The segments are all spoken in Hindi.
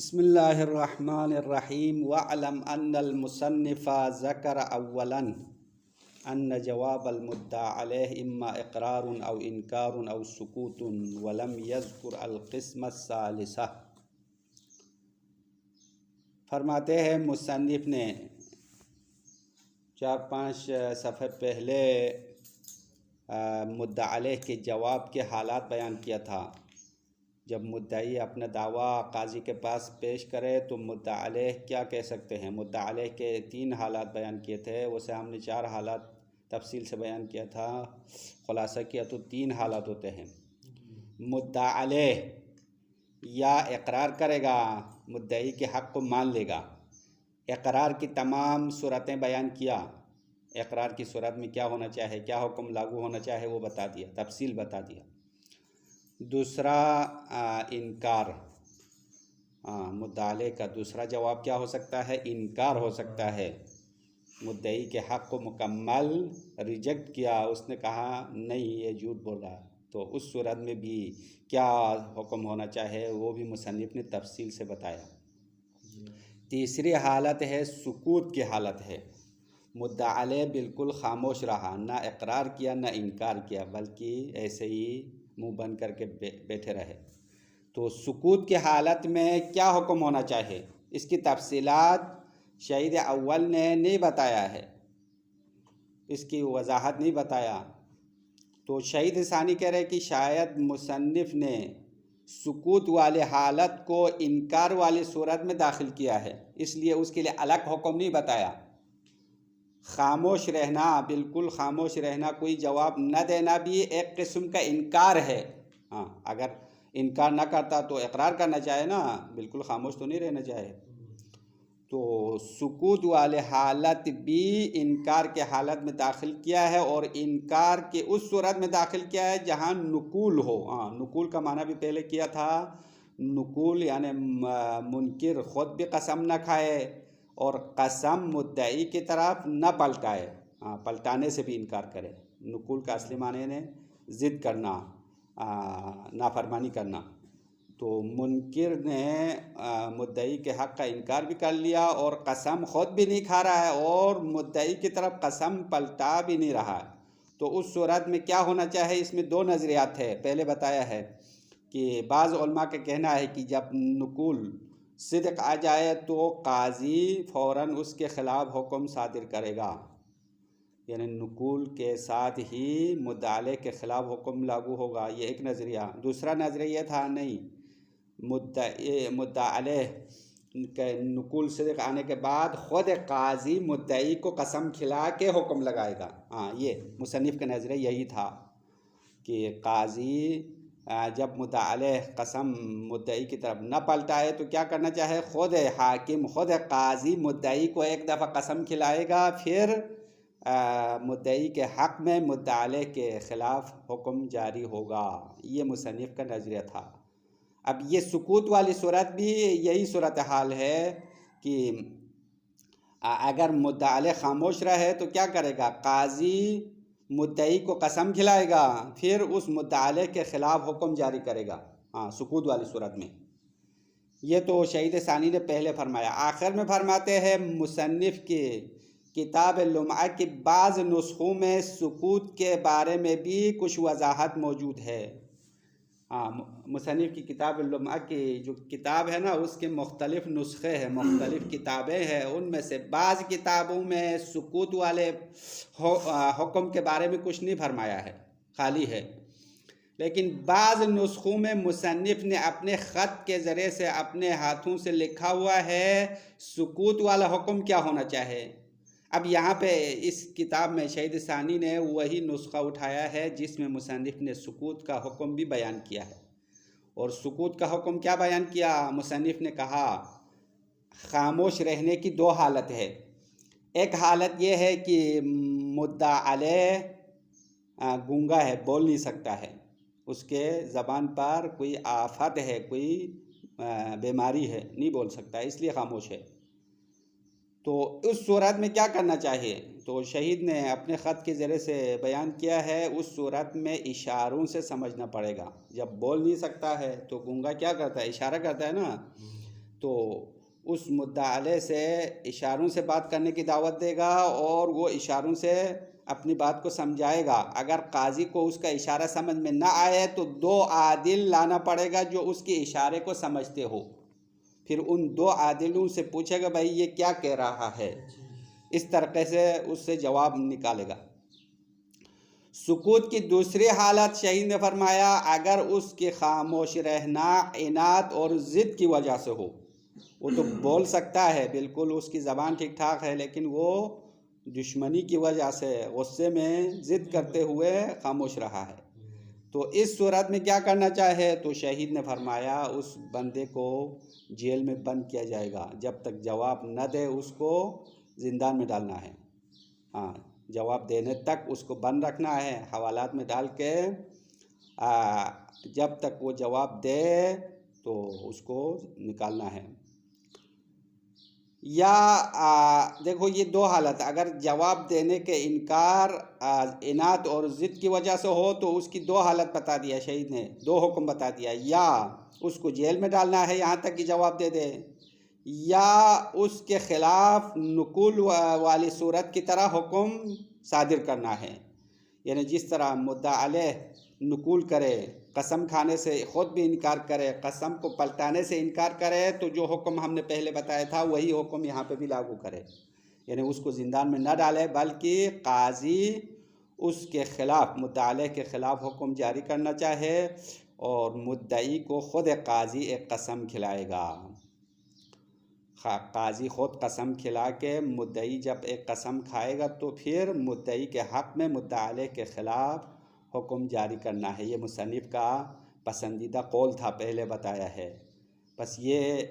बिस्मिल्लाहिर्रहमानिर्रहीम वअलम अन्नल मुसन्निफ़ा ज़करा अव्वलन अन्न जवाबल मुद्दा अलैह इम्मा इक़रारुन औ इनकारुन औ सुकूतुन वलम यज़कुर अल क़िस्म सालिसा। फरमाते हैं मुसन्निफ़ ने 4-5 सफ़े पहले मुद्दा अलैह के जवाब के हालात बयान किया था। जब मुद्दाई अपना दावा काजी के पास पेश करे तो मुद्दा अलैह क्या कह सकते हैं। मुद्दा अलैह के 3 हालात बयान किए थे, उसे हमने 4 हालात तफसील से बयान किया था। खुलासा किया तो 3 हालात होते हैं। मुद्दा अलैह या इकरार करेगा, मुद्दाई के हक़ को मान लेगा। इकरार की तमाम सूरतें बयान किया, इकरार की सूरत में क्या होना चाहिए, क्या हुक्म लागू होना चाहिए वो बता दिया, तफसील बता दिया। दूसरा इनकार, मुद्दा अलैह का दूसरा जवाब क्या हो सकता है, इनकार हो सकता है। मुद्दई के हक़ को मुकम्मल रिजेक्ट किया, उसने कहा नहीं ये झूठ बोल रहा है, तो उस सूरत में भी क्या हुक्म होना चाहिए वो भी मुसन्निफ़ ने तफसील से बताया। तीसरी हालत है सुकूत की हालत है। मुद्दा अलैह बिल्कुल खामोश रहा, ना इकरार किया ना इनकार किया, बल्कि ऐसे ही मुंह बंद करके बैठे रहे। तो सुकूत की हालत में क्या हुक्म होना चाहिए, इसकी तफसीलात शहीद अव्वल ने नहीं बताया है, इसकी वजाहत नहीं बताया। तो शहीद सानी कह रहे कि शायद मुसन्निफ़ ने सुकूत वाले हालत को इनकार वाली सूरत में दाखिल किया है, इसलिए उसके लिए अलग हुक्म नहीं बताया। खामोश रहना, बिल्कुल खामोश रहना, कोई जवाब न देना भी एक किस्म का इनकार है। हाँ, अगर इनकार ना करता तो इकरार करना चाहिए ना, बिल्कुल खामोश तो नहीं रहना चाहिए। तो सुकूत वाले हालत भी इनकार के हालत में दाखिल किया है, और इनकार के उस सूरत में दाखिल किया है जहाँ नुकूल हो। हाँ, नुकूल का माना भी पहले किया था। नुकूल यानी मुनकिर ख़ुद भी कसम न खाए और कसम मुद्दई की तरफ न पलटाए। हाँ, पलटाने से भी इनकार करे। नुकूल का असली माने ने ज़िद करना, नाफरमानी करना। तो मुनकिर ने मुद्दई के हक़ का इनकार भी कर लिया और कसम ख़ुद भी नहीं खा रहा है और मुद्दई की तरफ कसम पलटा भी नहीं रहा है। तो उस सूरत में क्या होना चाहिए, इसमें 2 नज़रियात है। पहले बताया है कि बाज़ उलमा का कहना है कि जब नुकूल सिद्क़ आ जाए तो काजी फ़ौरन उसके ख़िलाफ़ हुक्म सादिर करेगा, यानी नुकूल के साथ ही मुद्दा अलैह के ख़िलाफ़ हुक्म लागू होगा। ये एक नज़रिया। दूसरा नज़रिया था नहीं, मुद्दा अलैह के नुकूल सिद्क़ आने के बाद ख़ुद काजी मुद्दई को कसम खिला के हुक्म लगाएगा। हाँ, ये मुसन्निफ़ का नज़रिया यही था कि काजी जब मुद्दा अलैह कसम मुद्दई की तरफ न पलटाए तो क्या करना चाहे, ख़ुद हाकिम ख़ुद काजी मुद्दई को एक दफ़ा कसम खिलाएगा, फिर मुद्दई के हक़ में मुद्दा अलैह के ख़िलाफ़ हुक्म जारी होगा। ये मुसन्निफ़ का नज़रिया था। अब ये सुकूत वाली सूरत भी यही सूरत हाल है कि अगर मुद्दा अलैह खामोश रहे तो क्या करेगा, काजी मुद्दई को कसम खिलाएगा, फिर उस मुद्दा अलैह के ख़िलाफ़ हुक्म जारी करेगा। हाँ, सुकूत वाली सूरत में। ये तो शहीद सानी ने पहले फरमाया। आखिर में फरमाते हैं मुसन्निफ़ के किताब लुमआ के बाज़ नुस्ख़ों में सुकूत के बारे में भी कुछ वजाहत मौजूद है। हाँ, मुसन्निफ़ की किताब लुमआ की जो किताब है ना, उसके मुख्तलिफ़ नुस्खे हैं, मुख्तलिफ़ किताबें हैं। उनमें से बाज़ किताबों में सुकूत वाले हुक्म के बारे में कुछ नहीं फरमाया है, खाली है। लेकिन बाज़ नुस्खों में मुसन्निफ़ ने अपने ख़त के ज़रिए से अपने हाथों से लिखा हुआ है सुकूत वाला हुक्म क्या होना चाहिए। अब यहाँ पे इस किताब में शहीद सानी ने वही नुस्खा उठाया है जिसमें मुसन्निफ़ ने सुकूत का हुक्म भी बयान किया है। और सुकूत का हुक्म क्या बयान किया, मुसन्निफ़ ने कहा खामोश रहने की 2 हालत है। एक हालत ये है कि मुद्दा अलैह गूंगा है, बोल नहीं सकता है, उसके ज़बान पर कोई आफत है, कोई बीमारी है, नहीं बोल सकता, इसलिए खामोश है। तो उस सूरत में क्या करना चाहिए, तो शहीद ने अपने ख़त के ज़रिए से बयान किया है, उस सूरत में इशारों से समझना पड़ेगा। जब बोल नहीं सकता है तो गूंगा क्या करता है, इशारा करता है ना। तो उस मुद्दा अलैह से इशारों से बात करने की दावत देगा और वो इशारों से अपनी बात को समझाएगा। अगर काजी को उसका इशारा समझ में ना आए तो दो आदिल लाना पड़ेगा जो उसके इशारे को समझते हो। फिर उन दो आदिलों से पूछेगा भाई ये क्या कह रहा है, इस तरीके से उससे जवाब निकालेगा। सुकूत की दूसरी हालत शहीद ने फरमाया अगर उसके खामोश रहना इनात और ज़िद की वजह से हो। वो तो बोल सकता है, बिल्कुल उसकी ज़बान ठीक ठाक है, लेकिन वो दुश्मनी की वजह से गुस्से में ज़िद करते हुए खामोश रहा है। तो इस सूरत में क्या करना चाहे, तो शहीद ने फरमाया उस बंदे को जेल में बंद किया जाएगा, जब तक जवाब न दे उसको ज़िंदान में डालना है। हाँ, जवाब देने तक उसको बंद रखना है, हवालात में डाल के जब तक वो जवाब दे तो उसको निकालना है। या देखो ये दो हालत, अगर जवाब देने के इनकार इनात और ज़िद की वजह से हो तो उसकी दो हालत बता दिया शहीद ने, दो हुक्म बता दिया। या उसको जेल में डालना है यहाँ तक कि जवाब दे दे, या उसके ख़िलाफ़ नुकुल वाली सूरत की तरह हुक्म सादिर करना है। यानी जिस तरह मुद्दा अलैह नुकुल करे, कसम खाने से ख़ुद भी इनकार करे, कसम को पलटाने से इनकार करे, तो जो हुक्म हमने पहले बताया था वही हुक्म यहाँ पे भी लागू करे। यानी उसको ज़िंदान में न डाले, बल्कि काजी उसके ख़िलाफ़, मुद्दा अलैह के ख़िलाफ़ हुक्म जारी करना चाहे और मुद्दई को ख़ुद काजी एक कसम खिलाएगा। काजी ख़ुद कसम खिला के मुद्दई जब एक कसम खाएगा तो फिर मुद्दई के हक़ में मुद्दा अलैह के ख़िलाफ़ हुक्म जारी करना है। ये मुसन्निफ़ का पसंदीदा कौल था, पहले बताया है। बस ये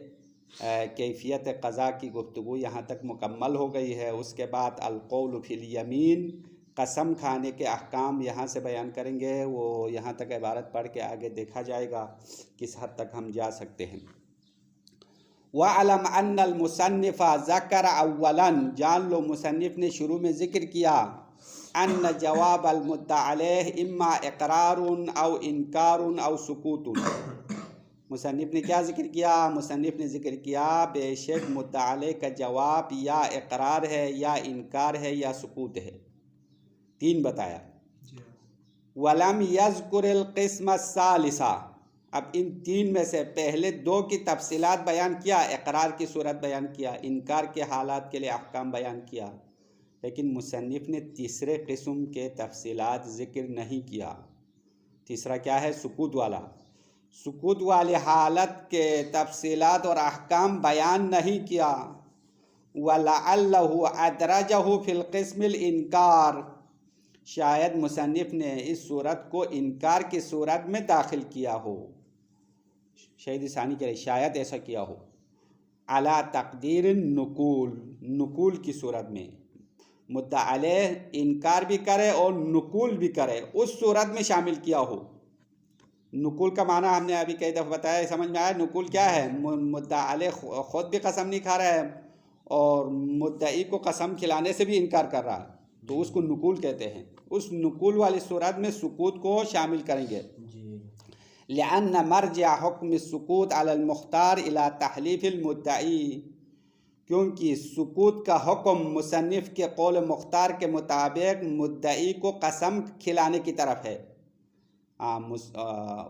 कैफ़ियत क़ज़ा की गुफ्तगू यहाँ तक मुकम्मल हो गई है। उसके बाद अल-क़ौल फ़िल यमीन, कसम खाने के अहकाम यहाँ से बयान करेंगे। वो यहाँ तक इबारत पढ़ के आगे देखा जाएगा किस हद तक हम जा सकते हैं। वअलम अन्नल मुसन्निफ़ा ज़कर अव्वलन, जान लो मुसन्निफ़ ने शुरू में ज़िक्र किया अन्न जवाब अल मुद्दा अलैह इम्मा इक़रारुन औ इनकारुन औ सुकूतुन। मुसन्निफ़ ने क्या ज़िक्र किया, मुसन्निफ़ ने ज़िक्र किया बेशक मुद्दा अलैह का जवाब या इक़रार है या इनकार है या सुकूत है। तीन बताया। वलम यज़कुरिल क़िस्म सालिसा, अब इन तीन में से पहले दो की तफसीलात बयान किया, इक़रार की सूरत बयान किया, इनकार के हालात के लिए अहकाम बयान किया, लेकिन मुसन्निफ़ ने तीसरे किस्म के तफसीलात ज़िक्र नहीं किया। तीसरा क्या है, सुकूत वाला। सुकूत वाली हालत के तफसीलात और अहकाम बयान नहीं किया। वलअल्लहु अदरजहु फिल क़िस्मिल इनकार, शायद मुसन्निफ़ ने इस सूरत को इनकार की सूरत में दाखिल किया हो। शहीद सानी कह रहे शायद ऐसा किया हो। अला तक़दीर नुकूल, नुकूल की सूरत में मुद्दा अलैह इनकार भी करे और नुकूल भी करे, उस सूरत में शामिल किया हो। नुकूल का माना हमने अभी कई दफ़ा बताया, समझ में आया। नुकूल क्या है, मुद्दा अलैह ख़ुद भी कसम नहीं खा रहा है और मुद्दई को कसम खिलाने से भी इनकार कर रहा है, तो उसको नुकूल कहते हैं। उस नुकूल वाली सूरत में सुकूत को शामिल करेंगे। लिअन्न मर्जा हुक्म सुकूत अलल मुख्तार इला तहलीफ़िल मुद्दई, क्योंकि सुकूत का हुक्म मुसन्निफ़ के कौल मुख्तार के मुताबिक मुद्दई को कसम खिलाने की तरफ है।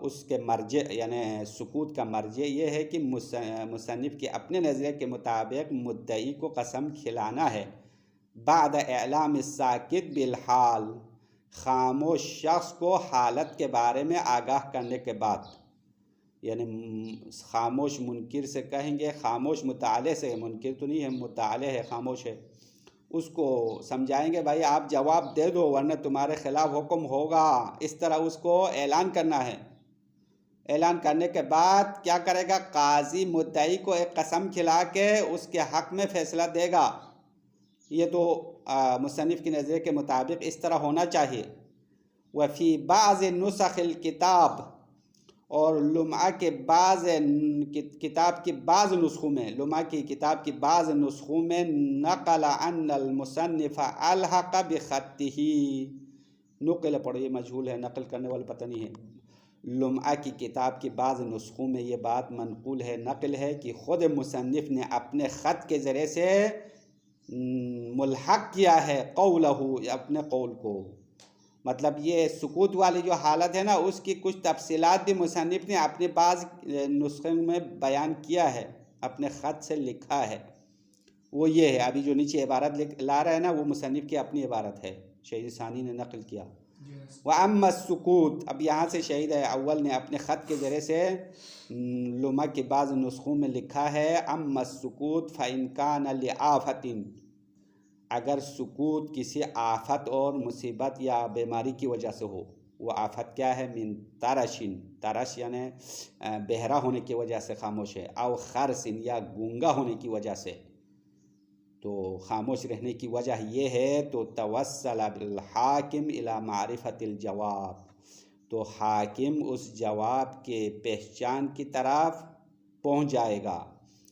उसके मर्जे यानी सुकूत का मर्जे ये है कि मुसन्निफ़ के अपने नज़रिए के मुताबिक मुद्दई को कसम खिलाना है बाद एलाम साकित बिलहाल, खामोश शख्स को हालत के बारे में आगाह करने के बाद। यानी खामोश मुनकिर से कहेंगे, खामोश मुताले से, मुनकिर तो नहीं है, मुताले है, खामोश है, उसको समझाएंगे भाई आप जवाब दे दो वरना तुम्हारे ख़िलाफ़ हुक्म होगा। इस तरह उसको ऐलान करना है। ऐलान करने के बाद क्या करेगा, काजी मुद्दई को एक कसम खिला के उसके हक़ में फ़ैसला देगा। ये तो मुसन्निफ़ की नज़रिए के मुताबिक इस तरह होना चाहिए। वफ़ी बाज़ नुस्ख़िल किताब, और लुमा के बाज़ किताब की बाज़ नुस्खों में, लुमा की किताब की बाज़ नुस्खों में नक़ल अन्नल मुसन्निफ़ अलहक़ बिख़त्तिही, नुक़ल पढ़ो, ये मजहूल है, नक़ल करने वाला पता नहीं है। लुमआ की किताब की बाज़ नुस्खों में ये बात मनक़ूल है, नक़ल है कि ख़ुद मुसन्निफ़ ने अपने ख़त के ज़रिए से मुल्हक़ किया है क़ौलहू, अपने क़ौल को। मतलब ये सुकूत वाली जो हालत है ना, उसकी कुछ तफसीलात भी मुसन्निफ़ ने अपने बाज़ नुस्खे में बयान किया है, अपने ख़त से लिखा है। वो ये है, अभी जो नीचे इबारत ला रहा है ना, वो मुसन्निफ़ की अपनी इबारत है, शहीद सानी ने नक़ल किया। व अम्मा सुकूत, अब यहाँ से शहीद अव्वल ने अपने ख़त के ज़रिए से लुमा के बाज़ नुस्खों में लिखा है, अम्मा सुकूत फ़इन कान लिआफ़तिन, अगर सुकूत किसी आफत और मुसीबत या बीमारी की वजह से हो, वो आफत क्या है, मिन तरशिन, तरश यानी बहरा होने की वजह से खामोश है, और खरसिन या गूंगा होने की वजह से, तो खामोश रहने की वजह ये है, तो तवस्सल बिल हाकिम इला मारिफतिल जवाब, तो हाकिम उस जवाब के पहचान की तरफ पहुंच जाएगा,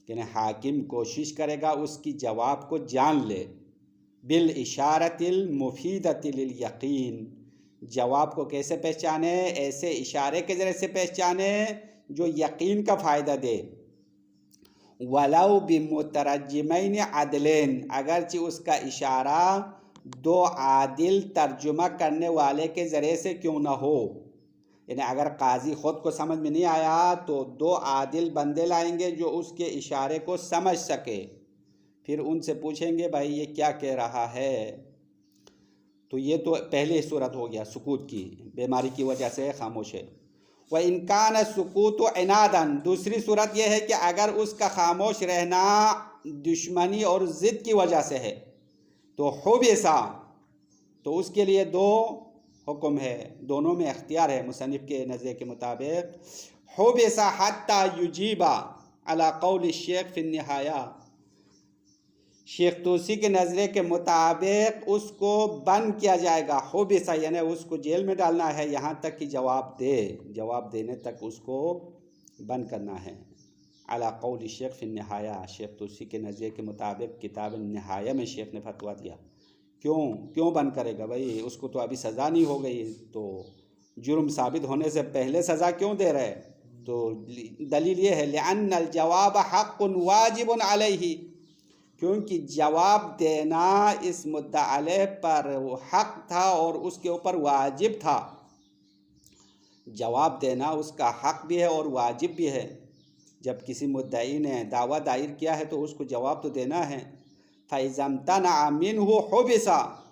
यानी हाकिम कोशिश करेगा उसकी जवाब को जान ले। बिल इशारतिल मुफीदतिल यकीन, जवाब को कैसे पहचाने, ऐसे इशारे के ज़रिए से पहचाने जो यकीन का फ़ायदा दे। वलाउ बिमुतरज्जिमैन अदलैन, अगरचे उसका इशारा दो आदिल तर्जुमा करने वाले के ज़रिए से क्यों ना हो, यानी अगर काजी ख़ुद को समझ में नहीं आया तो दो आदिल बंदे लाएंगे जो उसके इशारे को समझ सके, फिर उनसे पूछेंगे भाई ये क्या कह रहा है। तो ये तो पहली सूरत हो गया सुकूत की, बीमारी की वजह से खामोश है। व इनकान सुकूत व इनादन, दूसरी सूरत यह है कि अगर उसका खामोश रहना दुश्मनी और ज़िद की वजह से है, तो हुबिसा, तो उसके लिए दो हुक्म है, दोनों में इख्तियार है मुसन्निफ़ के नज़र के मुताबिक। हुबिसा हत्ता युजीबा अला कौल शेख फिन निहाया, शेख तूसी के नज़रे के मुताबिक उसको बंद किया जाएगा। हुबिसा यानी उसको जेल में डालना है यहाँ तक कि जवाब दे, जवाब देने तक उसको बंद करना है। अला कौल शेख फिन निहाया, शेख तूसी के नज़रे के मुताबिक किताब निहाया में शेख ने फतवा दिया। क्यों बंद करेगा भाई, उसको तो अभी सज़ा नहीं हो गई, तो जुर्म साबित होने से पहले सज़ा क्यों दे रहे। तो दलील ये है लिअन्नल जवाब हक़्क़ुन वाजिबुन अलैहि, क्योंकि जवाब देना इस मुद्दा अलैह पर वो हक़ था और उसके ऊपर वाजिब था। जवाब देना उसका हक़ भी है और वाजिब भी है। जब किसी मुद्दई ने दावा दायर किया है तो उसको जवाब तो देना है। फ़इज़म्तना मिन्हु हुबिसा,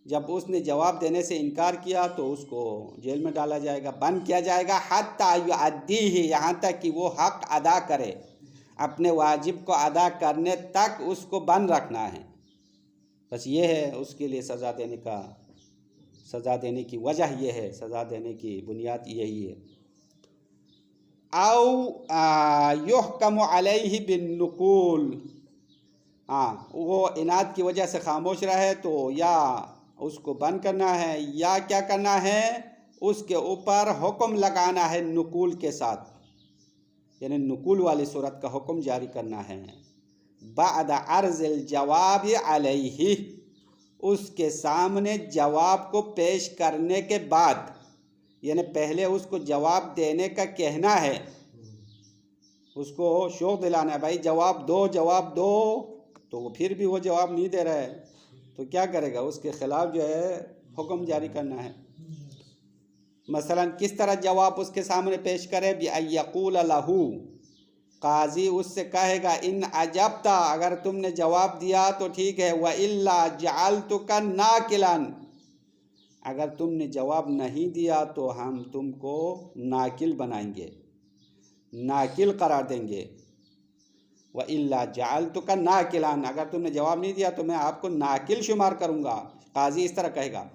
जब उसने जवाब देने से इनकार किया तो उसको जेल में डाला जाएगा, बंद किया जाएगा। हत्ता युअद्दीही, यहाँ तक कि वो हक़ अदा करे, अपने वाजिब को अदा करने तक उसको बंद रखना है। बस ये है उसके लिए सज़ा देने की वजह ये है, सज़ा देने की बुनियाद यही है। औ युहकमु अलैहि बिन्नुकूल, वो इनाद की वजह से खामोश रहे तो या उसको बंद करना है या क्या करना है, उसके ऊपर हुक्म लगाना है नुकूल के साथ, यानी नुकूल वाली सूरत का हुक्म जारी करना है। बाद अर्ज़िल जवाब अलैहि, उसके सामने जवाब को पेश करने के बाद, यानी पहले उसको जवाब देने का कहना है, उसको शौक़ दिलाना है भाई जवाब दो, तो फिर भी वो जवाब नहीं दे रहा है तो क्या करेगा, उसके ख़िलाफ़ जो है हुक्म जारी करना है। मसलन किस तरह जवाब उसके सामने पेश करे, बिअय्यक़ूल लहू, काजी उससे कहेगा इन अजबता, अगर तुमने जवाब दिया तो ठीक है, व इल्ला जअलतुका नाकिलन, अगर तुमने जवाब नहीं दिया तो हम तुमको नाकिल बनाएंगे, नाकिल करार देंगे। व इल्ला जअलतुका नाकिलन, अगर तुमने जवाब नहीं दिया तो मैं आपको नाकिल शुमार करूँगा, काजी इस तरह कहेगा।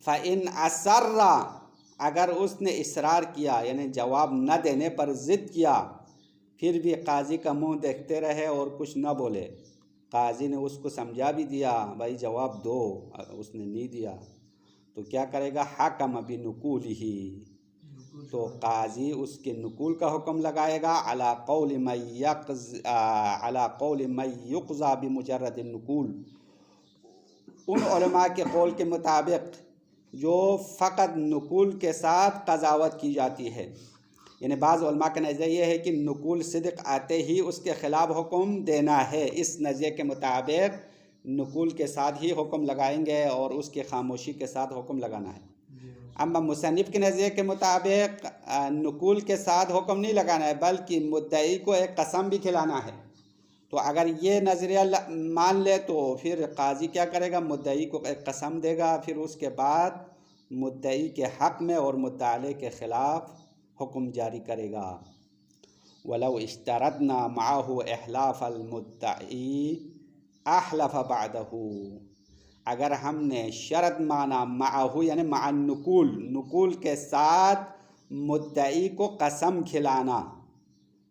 फ़इन असर्रा, अगर उसने इसरार किया यानी जवाब न देने पर ज़िद किया, फिर भी काजी का मुंह देखते रहे और कुछ न बोले, काजी ने उसको समझा भी दिया भाई जवाब दो, उसने नहीं दिया, तो क्या करेगा, हकम बिनुकूलिही, तो काजी उसके नुकूल का हुक्म लगाएगा। अला कौल मन युक़ज़ा बिमुजर्रद नुकूल, उन उलमा के कौल के मुताबिक जो फ़कत नुकुल के साथ कज़ावत की जाती है। यानी बाज़ उलमा का नज़रिया ये है कि नुकुल सिद्क़ आते ही उसके ख़िलाफ़ हुक्म देना है। इस नज़रिए के मुताबिक नुकुल के साथ ही हुक्म लगाएंगे और उसकी खामोशी के साथ हुक्म लगाना है। अम्मा मुसन्निफ़ के नज़रिए के मुताबिक नुकुल के साथ हुक्म नहीं लगाना है, बल्कि मुद्दई को एक कसम भी खिलाना है। तो अगर ये नज़रिया मान ले तो फिर काजी क्या करेगा, मुद्दई को एक कसम देगा, फिर उसके बाद मुद्दई के हक़ में और मुद्दा अलैह के ख़िलाफ़ हुक्म जारी करेगा। वलौ इश्तरतना माहु इहलाफ अल मुद्दई अहलफ बादहू, अगर हमने शर्त माना माहू यानी मा नुकुल, नुकुल के साथ मुद्दई को कसम खिलाना,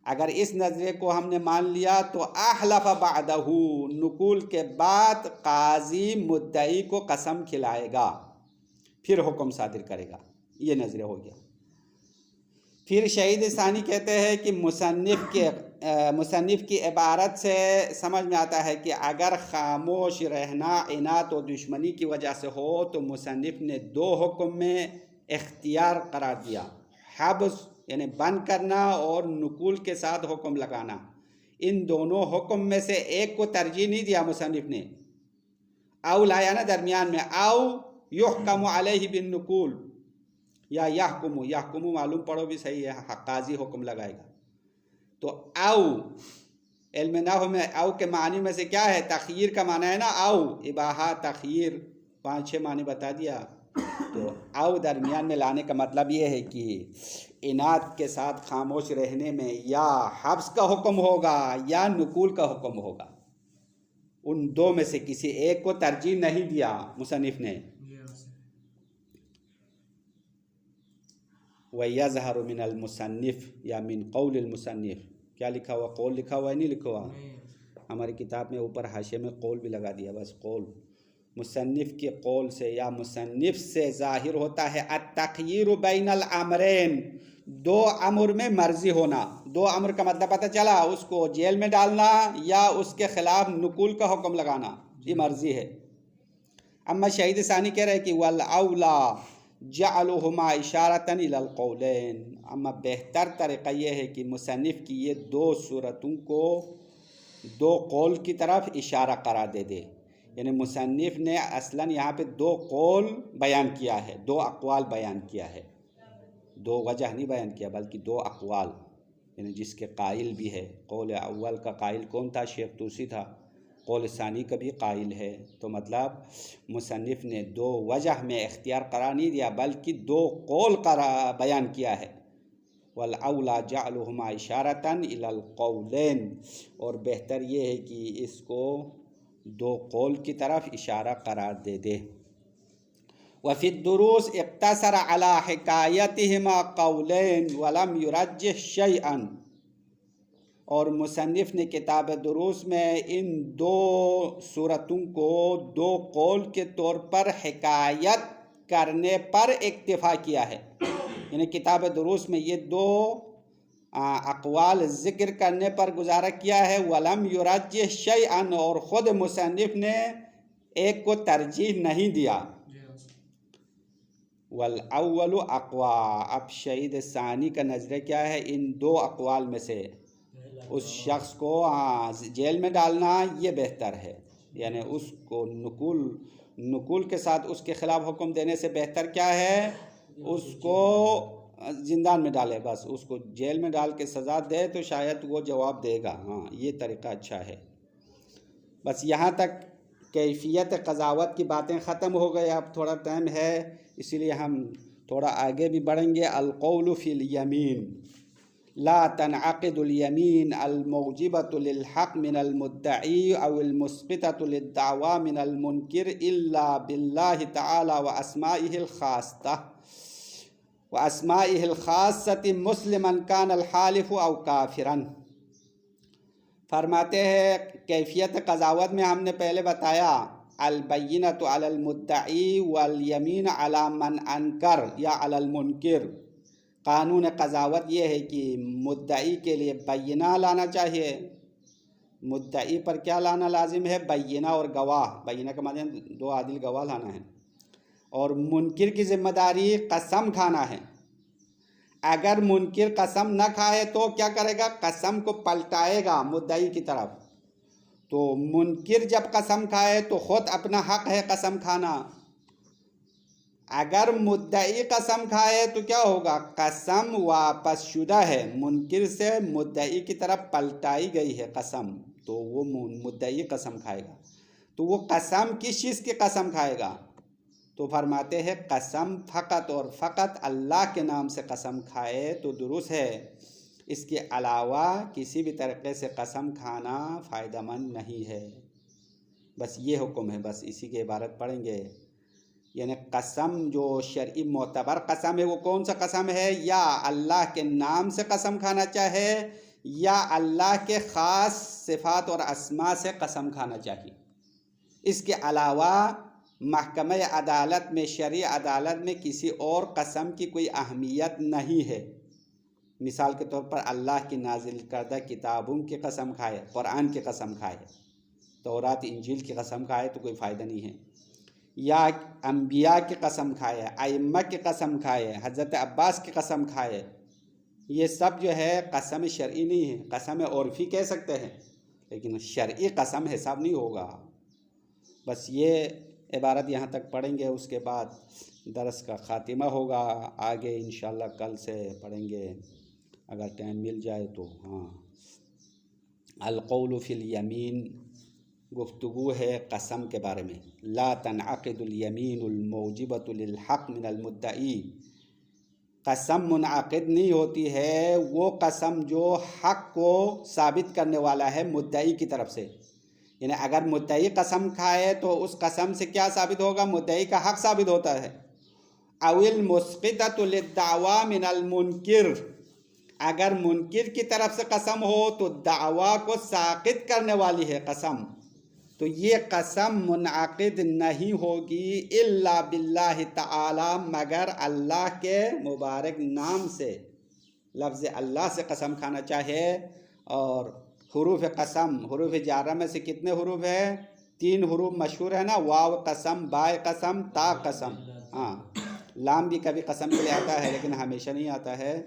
अगर इस नज़रिए को हमने मान लिया तो अहलफ बादहू, नुकुल के बाद काजी मुद्दई को कसम खिलाएगा, फिर हुक्म सादिर करेगा। ये नज़रिया हो गया। फिर शहीद सानी कहते हैं कि मुसन्निफ़ की इबारत से समझ में आता है कि अगर खामोश रहना इनात और दुश्मनी की वजह से हो तो मुसन्निफ़ ने दो हुक्म में इख्तियार करार दिया, हब्स यानी बंद करना और नुकुल के साथ हुक्म लगाना। इन दोनों हुक्म में से एक को तरजीह नहीं दिया मुसन्निफ़ ने, आउ लाया ना दरमियान में, आउ युहकमु अलैहि बिन नुकुल या यहकुमु, यहकुमु मालूम पढ़ो भी सही है, काजी हुक्म लगाएगा। तो आउ इल्म नहव में आउ के मानी में से क्या है, तखयीर का माना है ना, आउ इबाहा तखयीर 5-6 मानी बता दिया। तो आउ दरमियान में लाने का मतलब ये है कि इनात के साथ खामोश रहने में या हब्स का हुक्म होगा या नुकुल का हुक्म होगा, उन दो में से किसी एक को तरजीह नहीं दिया मुसन्निफ़ ने। वयज़हरु मिनल मुसन्निफ़ या मिन क़ौलिल मुसन्निफ़, क्या लिखा हुआ, कौल लिखा हुआ है, नहीं लिखा हुआ? हमारी किताब में ऊपर हाशिए में कौल भी लगा दिया, बस कौल। मुसन्निफ़ के कौल से या मुसन्निफ़ से ज़ाहिर होता है अत्तख़यीरु बैनल अमरैन, दो अमर में मर्जी होना। दो अमर का मतलब पता चला, उसको जेल में डालना या उसके ख़िलाफ़ नुकुल का हुक्म लगाना, ये मर्जी है। अम्मा शहीद सानी कह रहे हैं कि वल औला जअलुहुमा इशारतन इलल कौलैन, अम्मा बेहतर तरीक़ा ये है कि मुसन्निफ़ की ये दो सूरतों को दो कौल की तरफ इशारा करा दे। यानी मुसन्निफ़ ने असलन यहाँ पे दो कौल बयान किया है, दो अक़वाल बयान किया है, दो वजह नहीं बयान किया बल्कि दो अक़वाल, यानी जिसके कायल भी है। कौल अव्वल का कायल कौन था, शेख तूसी था, कौल सानी का भी कायल है। तो मतलब मुसन्निफ़ ने दो वजह में इख्तियार करार नहीं दिया बल्कि दो कौल का बयान किया है। वल औला जअलुहुमा इशारतन इलल कौलैन, और बेहतर ये है कि इसको दो कौल की तरफ इशारा करार दे। वफ़ी दुरूस इक़्तसर अला हिकायतिहिमा कौलैन वलम युरज्जिह शैअन, और मुसन्निफ़ ने किताब दुरूस में इन दो सूरतों को दो कौल के तौर पर हिकायत करने पर इक्तिफ़ा किया है। यानी किताब दुरूस में ये दो अक़वाल ज़िक्र करने पर गुजारा किया है। वलम युरज्जिह शैअन, और ख़ुद मुसन्निफ़ ने एक को तरजीह नहीं दिया। वल अव्वलु अक़वा, अब शहीद सानी का नज़रिया क्या है, इन दो अक़वाल में से उस शख्स को जेल में डालना ये बेहतर है। यानी उसको नुकुल के साथ उसके ख़िलाफ़ हुक्म देने से बेहतर क्या है, उसको ज़िंदान में डाले, बस उसको जेल में डाल के सज़ा दे तो शायद वो जवाब देगा। हाँ, ये तरीक़ा अच्छा है। बस यहाँ तक कैफियत क़ज़ावत की बातें ख़त्म हो गई। अब थोड़ा टाइम है इसीलिए हम थोड़ा आगे भी बढ़ेंगे। अल-क़ौलु फ़िल यमीन ला तनअक़िदुल यमीन अल-मौजिबतु लिल हक़ मिनल मुद्दई अविल मुस्क़िततु लिद्दअवा मिनल मुनकिर इल्ला बिल्लाहि तआला व अस्माइहिल ख़ास्सति मुस्लिमन कानल हालिफ़ु औ काफ़िरन। फरमाते हैं कैफियत क़ज़ावत में हमने पहले बताया अल-बय्यिनतु अलल मुद्दई वल यमीन अला मन अनकर या अलल मुनकिर। कानून क़ज़ावत ये है कि मुद्दई के लिए बय्यिना लाना चाहिए। मुद्दई पर क्या लाना लाजिम है, बय्यिना और गवाह। बय्यिना का मतलब दो आदिल गवाह लाना है। और मुनकिर की ज़िम्मेदारी कसम खाना है। अगर मुनकिर कसम न खाए तो क्या करेगा, कसम को पलटाएगा मुद्दई की तरफ। तो मुनकिर जब कसम खाए तो खुद अपना हक है कसम खाना। अगर मुद्दई कसम खाए तो क्या होगा, कसम वापस शुदा है, मुनकिर से मुद्दई की तरफ पलटाई गई है कसम, तो वो मुद्दई कसम खाएगा। तो वो कसम किस चीज़ की कसम खाएगा, तो फरमाते हैं कसम फ़कत और फ़कत अल्लाह के नाम से कसम खाए तो दुरुस्त है, इसके अलावा किसी भी तरीक़े से कसम खाना फ़ायदेमंद नहीं है। बस ये हुक्म है, बस इसी की इबारत पढ़ेंगे। यानी कसम जो शरई मोतबर कसम है वो कौन सा कसम है, या अल्लाह के नाम से कसम खाना चाहे या अल्लाह के ख़ास सिफ़ात और अस्मा से कसम खाना चाहिए। इसके अलावा महकमा अदालत में, शरई अदालत में किसी और कसम की कोई अहमियत नहीं है। मिसाल के तौर पर अल्लाह की नाजिल करदा किताबों की कसम खाए, कुरान की कसम खाए, तौरात इंजील की कसम खाए तो कोई फ़ायदा नहीं है, या अम्बिया की कसम खाए, आइम्मा की कसम खाए, हज़रत अब्बास की कसम खाए, ये सब जो है कसम शरई नहीं है। कसम उर्फ़ी कह सकते हैं लेकिन शरई कसम हिसाब नहीं होगा। बस ये इबारत यहाँ तक पढ़ेंगे, उसके बाद दरस का ख़ातिमा होगा। आगे इंशाअल्लाह कल से पढ़ेंगे अगर टाइम मिल जाए तो। हाँ, अल-क़ौलु फ़िल यमीन, गुफ्तगू है कसम के बारे में। ला तनअक़िदुल यमीनुल मौजिबतु लिल हक़ मिनल मुद्दई, कसम मुनअक़िद नहीं होती है वो कसम जो हक़ को साबित करने वाला है मुद्दई की तरफ से। यानी अगर मुद्दई कसम खाए तो उस कसम से क्या साबित होगा, मुद्दई का हक़ साबित होता है। अविल मुस्क़िततु लिद्दावा मिनल मुनकिर, अगर मुनकिर की तरफ से कसम हो तो दावा को साक़ित करने वाली है कसम, तो ये कसम मुनअक़िद नहीं होगी इल्ला बिल्लाहि तआला, मगर अल्लाह के मुबारक नाम से। लफ्ज़ अल्लाह से कसम खाना चाहे। और हुरूफ कसम, हुरूफ जारा में से कितने हुरूफ है, 3 हुरूफ मशहूर है ना, वाव कसम, बाय कसम, ता कसम। हाँ, लाम भी कभी कसम के लिए आता है लेकिन हमेशा नहीं आता है।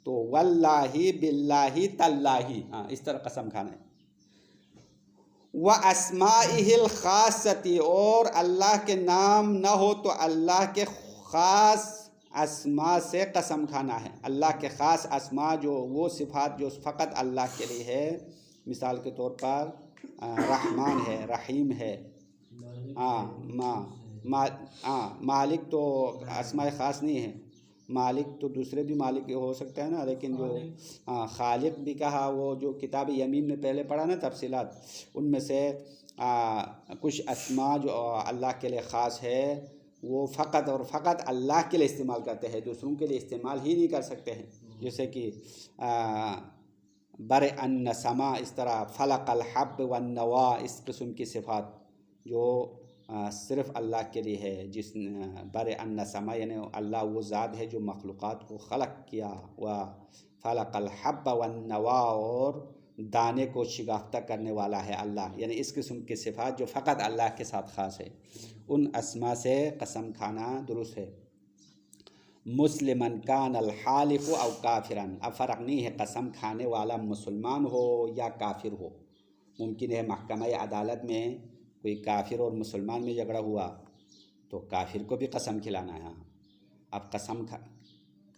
तो वल्लाही बिल्लाही तल्लाही, हाँ इस तरह कसम खाना है। व अस्माइहिल खासती, और अल्लाह के नाम न हो तो अल्लाह के ख़ास अस्मा से कसम खाना है। अल्लाह के ख़ास अस्मा जो वो सिफ़ात जो फ़कत अल्लाह के लिए है, मिसाल के तौर पर रहमान है, रहीम है, मालिक तो अस्मा ख़ास नहीं है, मालिक तो दूसरे भी मालिक हो सकते हैं ना, लेकिन जो खालिक भी कहा, वो जो किताब यमीन में पहले पढ़ा ना तफसीलात, उनमें से कुछ अस्मा जो अल्लाह के लिए ख़ास है वो फ़कत और फ़कत अल्लाह के लिए इस्तेमाल करते हैं, दूसरों के लिए इस्तेमाल ही नहीं कर सकते हैं। जैसे कि बर अन समा, इस तरह फ़लक़ल हब्ब वन नवा, इस किस्म की सिफ़ात जो सिर्फ़ अल्लाह के लिए है। जिस बर अन समा यानी अल्लाह वो ज़ात है जो मखलूक़ात को ख़लक़ किया, व फ़लक़ल हब्ब वन नवा, और दाने को शिगाफ्ता करने वाला है अल्लाह। यानी इस किस्म की सिफ़ात जो फ़कत अल्लाह के साथ ख़ास है, उन अस्मा से कसम खाना दुरुस्त है। मुस्लिमन कान अल हालिफ़ अव काफ़िरन, अब फ़र्क नहीं है कसम खाने वाला मुसलमान हो या काफिर हो। मुमकिन है महकमा अदालत में कोई काफिर और मुसलमान में झगड़ा हुआ तो काफिर को भी कसम खिलाना है। अब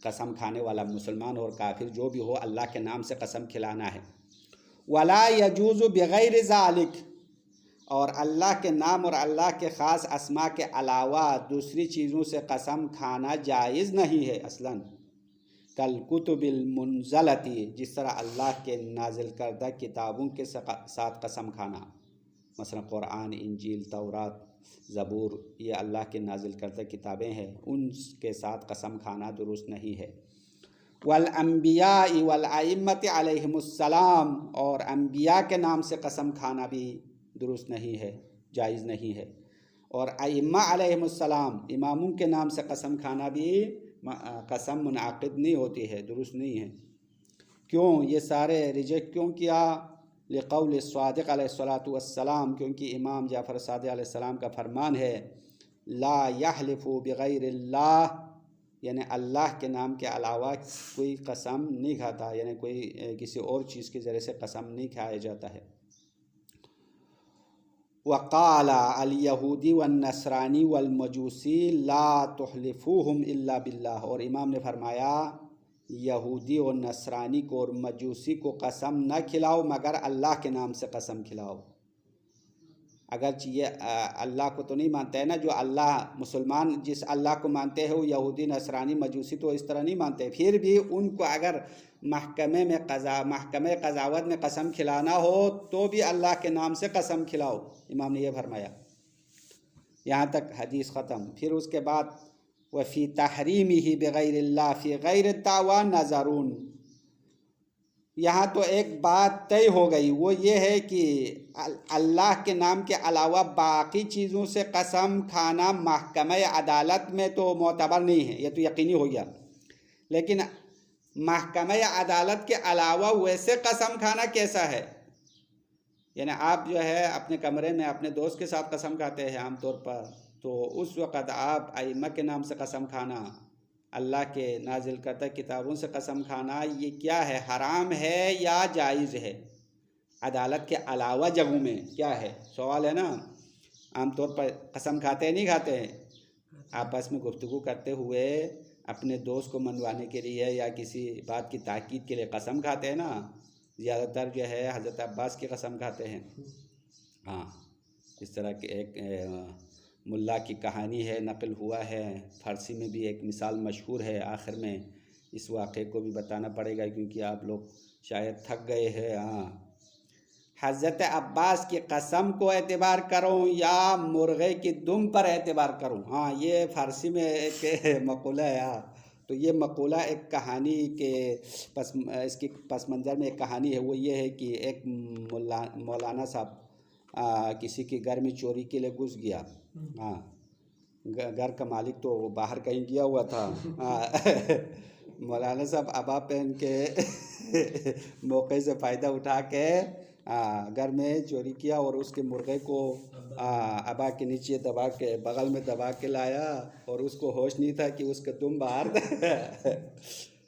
कसम खाने वाला मुसलमान और काफिर जो भी हो, अल्लाह के नाम से कसम खिलाना है। वला यजूज़ु बिगैर ज़ालिक, और अल्लाह के नाम और अल्लाह के ख़ास अस्मा के अलावा दूसरी चीज़ों से कसम खाना जायज़ नहीं है असलन। कल कुतुबिल मुनज़लती, जिस तरह अल्लाह के नाजिल करदा किताबों के साथ कसम खाना, मसलन कुरान, इंजील, तौरात, ज़बूर, ये अल्लाह के नाजिल करदा किताबें हैं, उनके साथ कसम खाना दुरुस्त नहीं है। वल अम्बिया वल अइम्मति अलैहिमुस्सलाम, और अम्बिया के नाम से कसम खाना भी दुरुस्त नहीं है, जायज़ नहीं है। और अइम्मा अलैहिमुस्सलाम, इमामों के नाम से कसम खाना भी कसम मुनअक़िद नहीं होती है, दुरुस्त नहीं है। क्यों ये सारे रिजेक्ट क्यों किया? लिक़ौल सादिक़ अलैहिस्सलातु वस्सलाम, क्योंकि इमाम जाफ़र सादिक़ अलैहिस्सलाम का फरमान है ला यहलिफू बिगैरिल्लाह, यानी अल्लाह के नाम के अलावा कोई कसम नहीं खाता, यानी कोई किसी और चीज़ के ज़रिए से कसम नहीं खाया जाता है। वक़ाला अल यहूदी व नसरानी वल मजूसी ला तुहलिफूहुम इल्ला बिल्लाह, और इमाम ने फरमाया यहूदी और नसरानी को और मजूसी को कसम न खिलाओ मगर अल्लाह के नाम से कसम खिलाओ। अगरचे ये अल्लाह को तो नहीं मानते हैं ना, जो अल्लाह मुसलमान जिस अल्लाह को मानते हैं वो यहूदी नसरानी मजूसी तो इस तरह नहीं मानते, फिर भी उनको अगर महकमे क़ज़ावत में कसम खिलाना हो तो भी अल्लाह के नाम से कसम खिलाओ, इमाम ने यह फरमाया। यहाँ तक हदीस ख़त्म। फिर उसके बाद वफ़ी तहरीमिही बिग़ैरिल्लाह फ़ी गैरि दावा नज़रुन, यहाँ तो एक बात तय हो गई, वो ये है कि अल्लाह के नाम के अलावा बाकी चीज़ों से कसम खाना महकमे अदालत में तो मोतबर नहीं है, ये तो यकीनी हो गया। लेकिन महकमे अदालत के अलावा वैसे कसम खाना कैसा है, यानी आप जो है अपने कमरे में अपने दोस्त के साथ कसम खाते हैं आम तौर पर, तो उस वक़्त आप अइम्मा के नाम से कसम खाना, अल्लाह के नाजिल करता किताबों से कसम खाना, ये क्या है, हराम है या जायज़ है? अदालत के अलावा जगहों में क्या है, सवाल है ना। आम तौर पर कसम खाते हैं नहीं खाते हैं, आपस में गुफ्तगू करते हुए अपने दोस्त को मनवाने के लिए या किसी बात की ताकीद के लिए कसम खाते हैं ना, ज़्यादातर जो है हज़रत अब्बास की कसम खाते हैं। हाँ, इस तरह के एक मुल्ला की कहानी है, नकल हुआ है, फ़ारसी में भी एक मिसाल मशहूर है। आखिर में इस वाक़े को भी बताना पड़ेगा क्योंकि आप लोग शायद थक गए हैं। हाँ, हज़रत अब्बास की कसम को एतबार करूँ या मुर्गे की दुम पर एतबार करूँ? हाँ, ये फ़ारसी में एक मक़ूला है। हाँ, तो ये मक़ूला एक कहानी के इसकी पस मंज़र में एक कहानी है। वो ये है कि एक मौलाना साहब किसी के घर में चोरी के लिए घुस गया। हाँ, घर का मालिक तो बाहर कहीं गया हुआ था। मौलाना साहब अबा पहन के मौके से फ़ायदा उठा के घर में चोरी किया और उसके मुर्गे को अबा के नीचे दबा के बगल में दबा के लाया और उसको होश नहीं था कि उसका दुम बाहर था।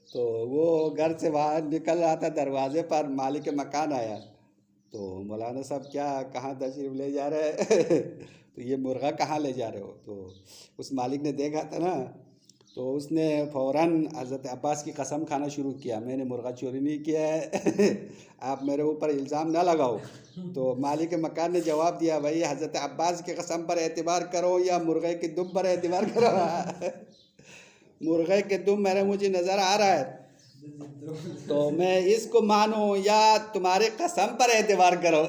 तो वो घर से बाहर निकल रहा था, दरवाजे पर मालिक के मकान आया। तो मौलाना साहब क्या कहाँ तशरीफ़ ले जा रहे हैं? तो ये मुर्गा कहाँ ले जा रहे हो? तो उस मालिक ने देखा था ना, तो उसने फ़ौरन हज़रत अब्बास की कसम खाना शुरू किया, मैंने मुर्गा चोरी नहीं किया है, आप मेरे ऊपर इल्ज़ाम ना लगाओ। तो मालिक मकान ने जवाब दिया, भाई हज़रत अब्बास की कसम पर एतबार करो या मुर्गे की दुम पर एतबार करो? मुर्गे के दुम मुझे नज़र आ रहा है तो मैं इसको मानूं या तुम्हारे कसम पर एतबार करो?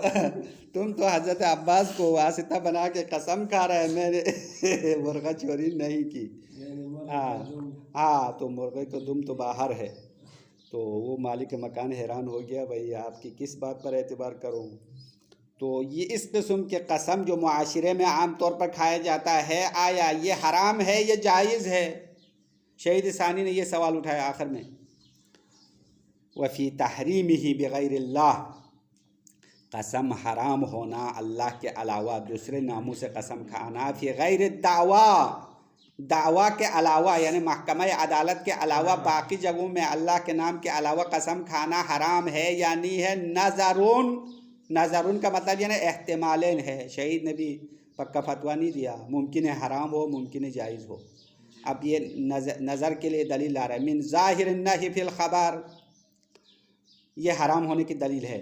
तुम तो हज़रत अब्बास को वासिता बना के कसम खा रहे हैं, मैंने मुर्गा चोरी नहीं की। हाँ, तो मुर्गे का दुम तो बाहर है। तो वो मालिक मकान हैरान हो गया, भाई आपकी किस बात पर एतबार करूं? तो ये इस किस्म के कसम जो मुआशरे में आम तौर पर खाया जाता है, आया ये हराम है या जायज़ है? शहीद सानी ने यह सवाल उठाया आखिर में। वफ़ी तहरीमिही बिग़ैरिल्लाह, कसम हराम होना अल्लाह के अलावा दूसरे नामों से कसम खाना, फ़ी गैर दावा, दावा के अलावा यानी महकमा अदालत के अलावा बाकी जगहों में अल्लाह के नाम के अलावा कसम खाना हराम है या नहीं है? नज़रुन, नज़रुन का मतलब यानी एहतिमालन है। शहीद ने भी पक्का फतवा नहीं दिया, मुमकिन है हराम हो, मुमकिन है जायज़ हो। अब ये नज़र के लिए दलील आ रहा है, मिन ज़ाहिर नही फ़िल ख़बर, ये हराम होने की दलील है।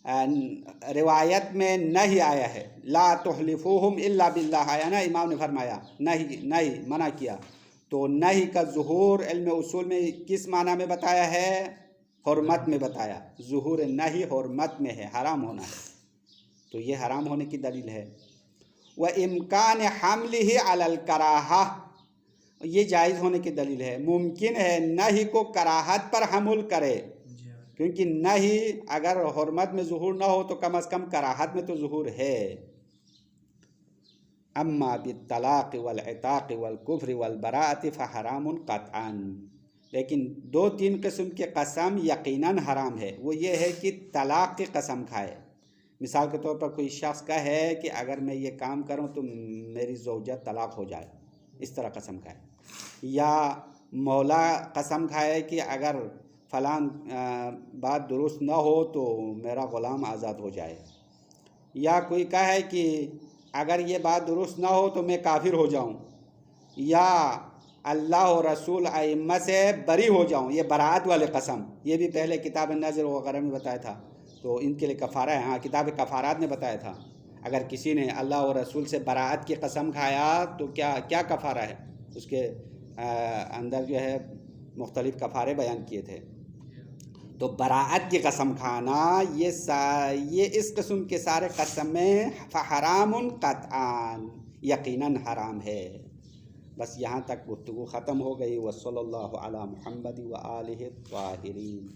रिवायत में नहीं आया है, ला तुहलिफूहुम इल्ला बिल्लाह आया ना, इमाम ने फरमाया नहीं मना किया। तो नहीं का ज़ुहूर इल्म उसूल में किस माना में बताया है? हुर्मत में बताया। ज़ुहूर नहीं हुर्मत में है, हराम होना है, तो ये हराम होने की दलील है। व इम्कान हमलिही अलल कराहा, ये जायज़ होने की दलील है। मुमकिन है नहीं को कराहत पर हमल करे, क्योंकि नहीं अगर हुर्मत में ज़ुहूर ना हो तो कम अज़ कम कराहत में तो ज़ुहूर है। अम्मा बित्तलाक़ वल इताक़ वल कुफ्र वल बराअत फ़हरामुन क़त्अन, लेकिन 2-3 किस्म के कसम यकीनन हराम है। वो ये है कि तलाक़ की कसम खाए, मिसाल के तौर पर कोई शख्स कहे कि अगर मैं ये काम करूं तो मेरी ज़ौजा तलाक हो जाए, इस तरह कसम खाए। या मौला कसम खाए कि अगर फ़लान बात दुरुस्त न हो तो मेरा ग़ुलाम आज़ाद हो जाए। या कोई कहे कि अगर ये बात दुरुस्त ना हो तो मैं काफिर हो जाऊं, या अल्लाह और रसूल अइम्मा से बरी हो जाऊं, ये बरात वाले कसम, ये भी पहले किताब नज़र वगैरह में बताया था। तो इनके लिए कफ़ारा है। हाँ, किताब कफ़ारात ने बताया था अगर किसी ने अल्लाह और रसूल से बरात की कसम खाया तो क्या क्या कफ़ारा है, उसके अंदर जो है मुख्तलिफ़ कफ़ारे बयान किए थे। तो बराअत की कसम खाना ये इस किस्म के सारे कसमें हरामुन क़त्आन, यकीनन हराम है। बस यहाँ तक गुफ्तगू ख़त्म हो गई। वसल्लल्लाहु अला मुहम्मद व आलिहि त्वाहिरीन।